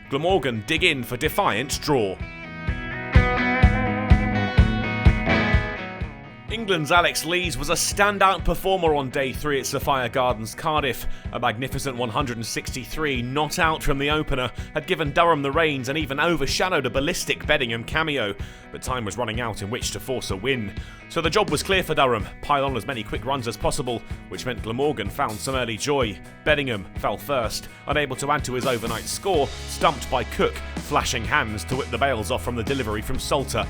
Glamorgan dig in for defiant draw. England's Alex Lees was a standout performer on day 3 at Sophia Gardens, Cardiff. A magnificent 163 not out from the opener had given Durham the reins and even overshadowed a ballistic Bedingham cameo, but time was running out in which to force a win. So the job was clear for Durham: pile on as many quick runs as possible, which meant Glamorgan found some early joy. Bedingham fell first, unable to add to his overnight score, stumped by Cooke, flashing hands to whip the bails off from the delivery from Salter.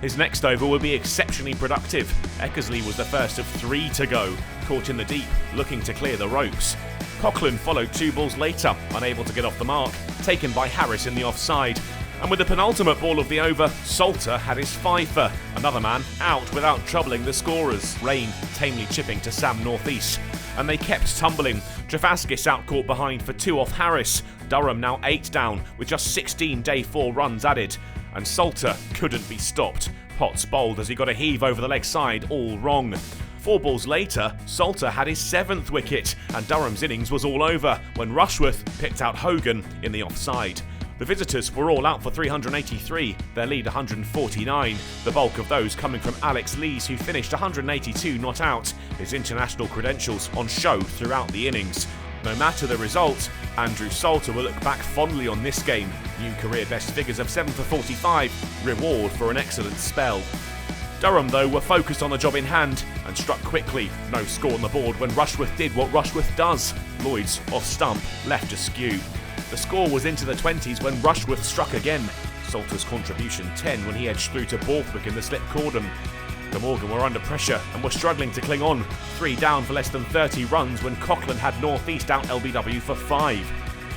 His next over would be exceptionally productive. Eckersley was the first of 3 to go, caught in the deep, looking to clear the ropes. Coughlin followed 2 balls later, unable to get off the mark, taken by Harris in the offside. And with the penultimate ball of the over, Salter had his fifer, another man out without troubling the scorers. Rain tamely chipping to Sam northeast. And they kept tumbling. Travaskis out caught behind for 2 off Harris. Durham now 8 down, with just 16 day 4 runs added. And Salter couldn't be stopped. Potts bowled as he got a heave over the leg side, all wrong. 4 balls later, Salter had his 7th wicket, and Durham's innings was all over when Rushworth picked out Hogan in the offside. The visitors were all out for 383, their lead 149, the bulk of those coming from Alex Lees, who finished 182 not out, his international credentials on show throughout the innings. No matter the result, Andrew Salter will look back fondly on this game. New career best figures of 7 for 45, reward for an excellent spell. Durham, though, were focused on the job in hand and struck quickly. No score on the board when Rushworth did what Rushworth does. Lloyd's, off stump, left askew. The score was into the 20s when Rushworth struck again. Salter's contribution 10 when he edged through to Borthwick in the slip cordon. Glamorgan were under pressure and were struggling to cling on. 3 down for less than 30 runs when Coughlin had North East out LBW for 5.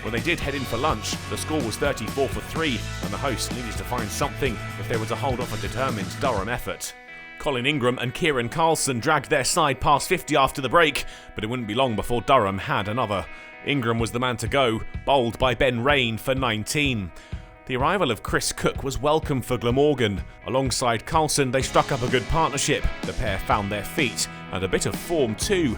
When they did head in for lunch, the score was 34 for 3, and the hosts needed to find something if they were to hold off a determined Durham effort. Colin Ingram and Kiran Carlson dragged their side past 50 after the break, but it wouldn't be long before Durham had another. Ingram was the man to go, bowled by Ben Rain for 19. The arrival of Chris Cooke was welcome for Glamorgan. Alongside Carlson, they struck up a good partnership. The pair found their feet, and a bit of form too.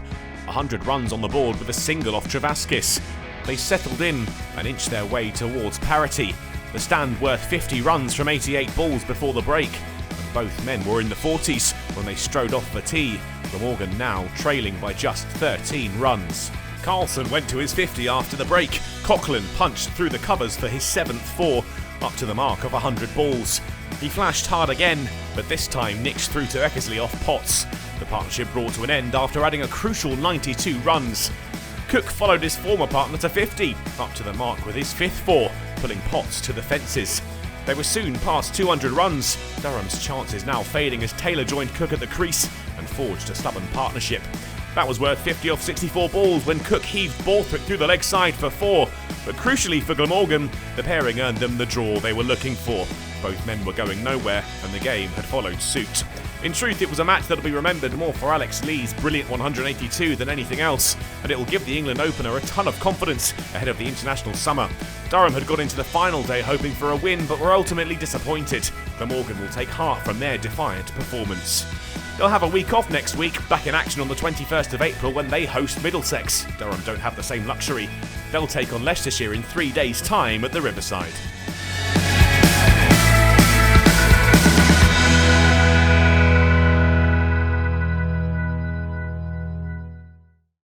100 runs on the board with a single off Travaskis. They settled in and inched their way towards parity. The stand worth 50 runs from 88 balls before the break. And both men were in the 40s when they strode off for tea. Glamorgan now trailing by just 13 runs. Carlson went to his 50 after the break. Coughlin punched through the covers for his 7th 4, up to the mark of 100 balls. He flashed hard again, but this time nicked through to Eckersley off Potts. The partnership brought to an end after adding a crucial 92 runs. Cooke followed his former partner to 50, up to the mark with his 5th 4, pulling Potts to the fences. They were soon past 200 runs. Durham's chances now fading as Taylor joined Cooke at the crease and forged a stubborn partnership. That was worth 50 off 64 balls when Cooke heaved Borthwick through the leg side for 4. But crucially for Glamorgan, the pairing earned them the draw they were looking for. Both men were going nowhere, and the game had followed suit. In truth, it was a match that'll be remembered more for Alex Lee's brilliant 182 than anything else, and it will give the England opener a ton of confidence ahead of the international summer. Durham had got into the final day hoping for a win, but were ultimately disappointed. Glamorgan will take heart from their defiant performance. They'll have a week off next week, back in action on the 21st of April when they host Middlesex. Durham don't have the same luxury. They'll take on Leicestershire in 3 days' time at the Riverside.